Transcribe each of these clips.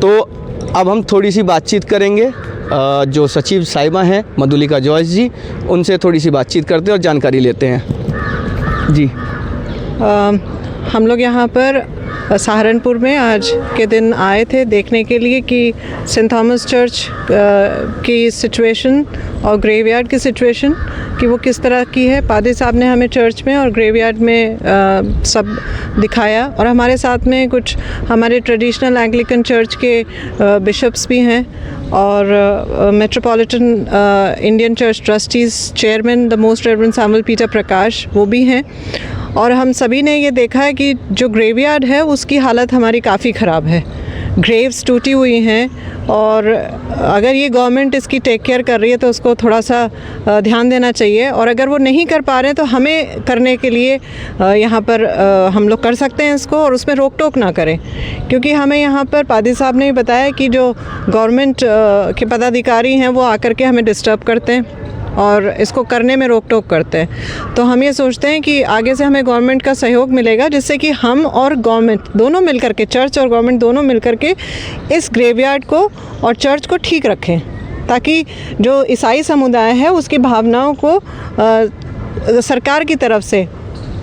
तो अब हम थोड़ी सी बातचीत करेंगे, जो सचिव साहिबा हैं मधुलिका जॉयस जी, उनसे थोड़ी सी बातचीत करते हैं और जानकारी लेते हैं। जी, हम लोग यहाँ पर सहारनपुर में आज के दिन आए थे देखने के लिए कि सेंट थॉमस चर्च की सिचुएशन और ग्रेवयार्ड की सिचुएशन कि वो किस तरह की है। पादरी साहब ने हमें चर्च में और ग्रेवयार्ड में सब दिखाया, और हमारे साथ में कुछ हमारे ट्रेडिशनल एंग्लिकन चर्च के बिशप्स भी हैं, और metropolitan Indian church trustees chairman the most reverend Samuel Peter Prakash वो भी हैं। और हम सभी ने ये देखा है कि जो ग्रेवयार्ड है उसकी हालत हमारी काफ़ी ख़राब है, ग्रेव्स टूटी हुई हैं, और अगर ये गवर्नमेंट इसकी टेक केयर कर रही है तो उसको थोड़ा सा ध्यान देना चाहिए, और अगर वो नहीं कर पा रहे हैं तो हमें करने के लिए यहाँ पर हम लोग कर सकते हैं इसको, और उसमें रोक टोक ना करें। क्योंकि हमें यहाँ पर पादी साहब ने बताया कि जो गवर्नमेंट के पदाधिकारी हैं वो आकर के हमें डिस्टर्ब करते हैं और इसको करने में रोक टोक करते हैं। तो हम ये सोचते हैं कि आगे से हमें गवर्नमेंट का सहयोग मिलेगा, जिससे कि हम और गवर्नमेंट दोनों मिलकर के, चर्च और गवर्नमेंट दोनों मिलकर के इस ग्रेवयार्ड को और चर्च को ठीक रखें, ताकि जो ईसाई समुदाय है उसकी भावनाओं को सरकार की तरफ से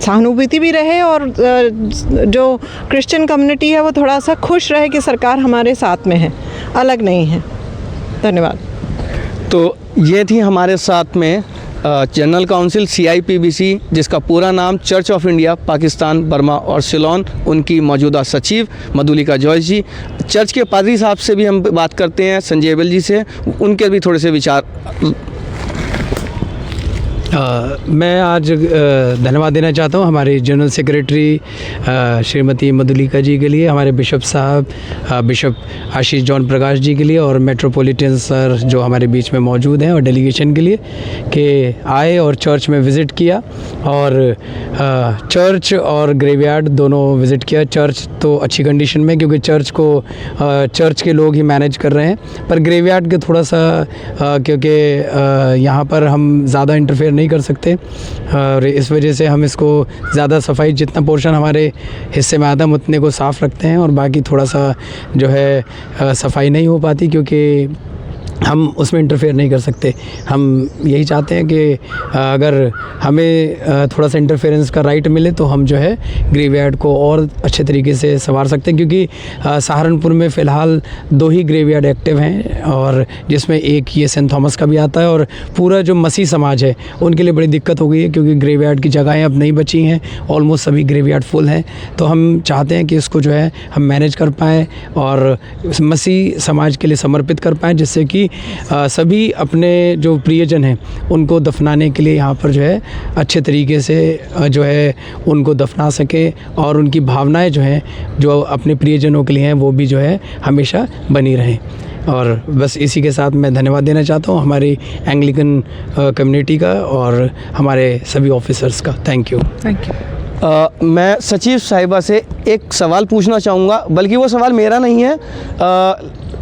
सहानुभूति भी रहे, और जो क्रिश्चियन कम्युनिटी है वो थोड़ा सा खुश रहे कि सरकार हमारे साथ में है, अलग नहीं है। धन्यवाद। तो ये थी हमारे साथ में जनरल काउंसिल CIPBC, जिसका पूरा नाम church of India Pakistan Burma और सिलोन, उनकी मौजूदा सचिव मधुलिका जॉयस जी। चर्च के पादरी साहब से भी हम बात करते हैं, संजय बेल जी से, उनके भी थोड़े से विचार। मैं आज धन्यवाद देना चाहता हूँ हमारी जनरल सेक्रेटरी श्रीमती मधुलिका जी के लिए, हमारे बिशप साहब बिशप आशीष जॉन प्रकाश जी के लिए, और मेट्रोपॉलिटन सर जो हमारे बीच में मौजूद हैं, और डेलीगेशन के लिए कि आए और चर्च में विज़िट किया, और चर्च और ग्रेवयार्ड दोनों विज़िट किया। चर्च तो अच्छी कंडीशन में, क्योंकि चर्च को चर्च के लोग ही मैनेज कर रहे हैं, पर ग्रेवयार्ड के थोड़ा सा क्योंकि यहाँ पर हम ज़्यादा इंटरफेयर नहीं कर सकते, और इस वजह से हम इसको ज़्यादा सफाई, जितना पोर्शन हमारे हिस्से में आता है उतने को साफ़ रखते हैं, और बाकी थोड़ा सा जो है सफाई नहीं हो पाती, क्योंकि हम उसमें इंटरफेयर नहीं कर सकते। हम यही चाहते हैं कि अगर हमें थोड़ा सा इंटरफेरेंस का राइट मिले तो हम जो है ग्रेवयार्ड को और अच्छे तरीके से संवार सकते हैं, क्योंकि सहारनपुर में फ़िलहाल 2 ही ग्रेवयार्ड एक्टिव हैं, और जिसमें एक ये सेंट थॉमस का भी आता है, और पूरा जो मसीह समाज है उनके लिए बड़ी दिक्कत हो गई है, क्योंकि ग्रेवयार्ड की जगहें अब नहीं बची हैं, ऑलमोस्ट सभी ग्रेवयार्ड फुल हैं। तो हम चाहते हैं कि इसको जो है हम मैनेज कर पाएँ और मसीह समाज के लिए समर्पित कर पाएँ, जिससे कि सभी अपने जो प्रियजन हैं उनको दफनाने के लिए यहाँ पर जो है अच्छे तरीके से जो है उनको दफना सके, और उनकी भावनाएं जो हैं जो अपने प्रियजनों के लिए हैं वो भी जो है हमेशा बनी रहें। और बस इसी के साथ मैं धन्यवाद देना चाहता हूँ हमारी एंग्लिकन कम्युनिटी का और हमारे सभी ऑफिसर्स का। Thank you. मैं सचिव साहिबा से एक सवाल पूछना चाहूँगा, बल्कि वो सवाल मेरा नहीं है,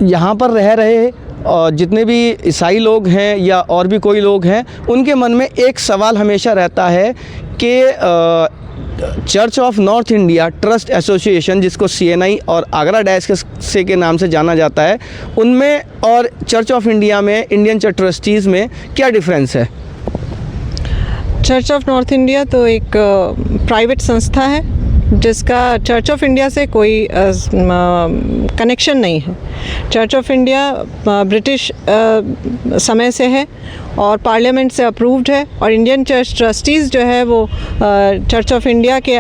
यहाँ पर रह रहे और जितने भी ईसाई लोग हैं या और भी कोई लोग हैं, उनके मन में एक सवाल हमेशा रहता है कि church of north India trust association, जिसको CNI और आगरा डायसिस के नाम से जाना जाता है, उनमें और चर्च ऑफ इंडिया में, इंडियन चर्च ट्रस्टीज़ में क्या डिफरेंस है? चर्च ऑफ नॉर्थ इंडिया तो एक प्राइवेट संस्था है जिसका चर्च ऑफ इंडिया से कोई कनेक्शन नहीं है। चर्च ऑफ इंडिया ब्रिटिश समय से है और पार्लियामेंट से अप्रूव्ड है, और इंडियन चर्च ट्रस्टीज़ जो है वो चर्च ऑफ इंडिया के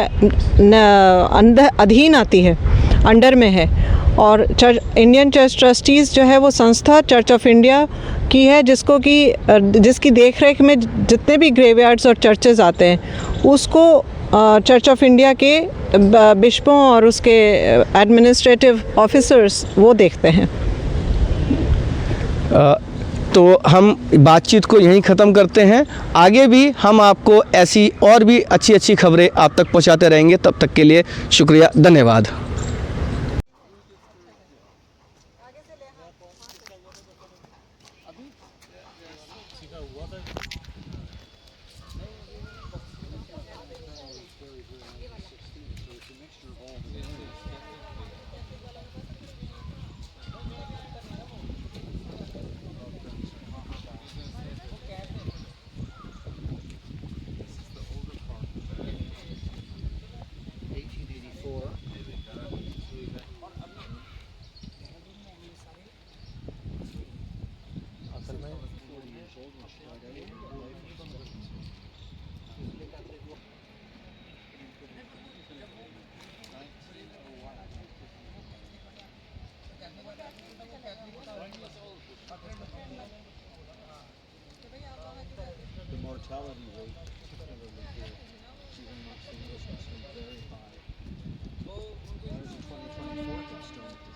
अधीन आती है, अंडर में है। और इंडियन चर्च ट्रस्टीज़ जो है वो संस्था चर्च ऑफ इंडिया की है, जिसकी देखरेख में जितने भी ग्रेवयार्ड्स और चर्चेज़ आते हैं उसको चर्च ऑफ इंडिया के बिशपों और उसके एडमिनिस्ट्रेटिव ऑफिसर्स वो देखते हैं। तो हम बातचीत को यहीं ख़त्म करते हैं। आगे भी हम आपको ऐसी और भी अच्छी अच्छी खबरें आप तक पहुंचाते रहेंगे। तब तक के लिए शुक्रिया, धन्यवाद। mortality rate, particularly here, even amongst English Muslims, very high. There's a 2024 Stone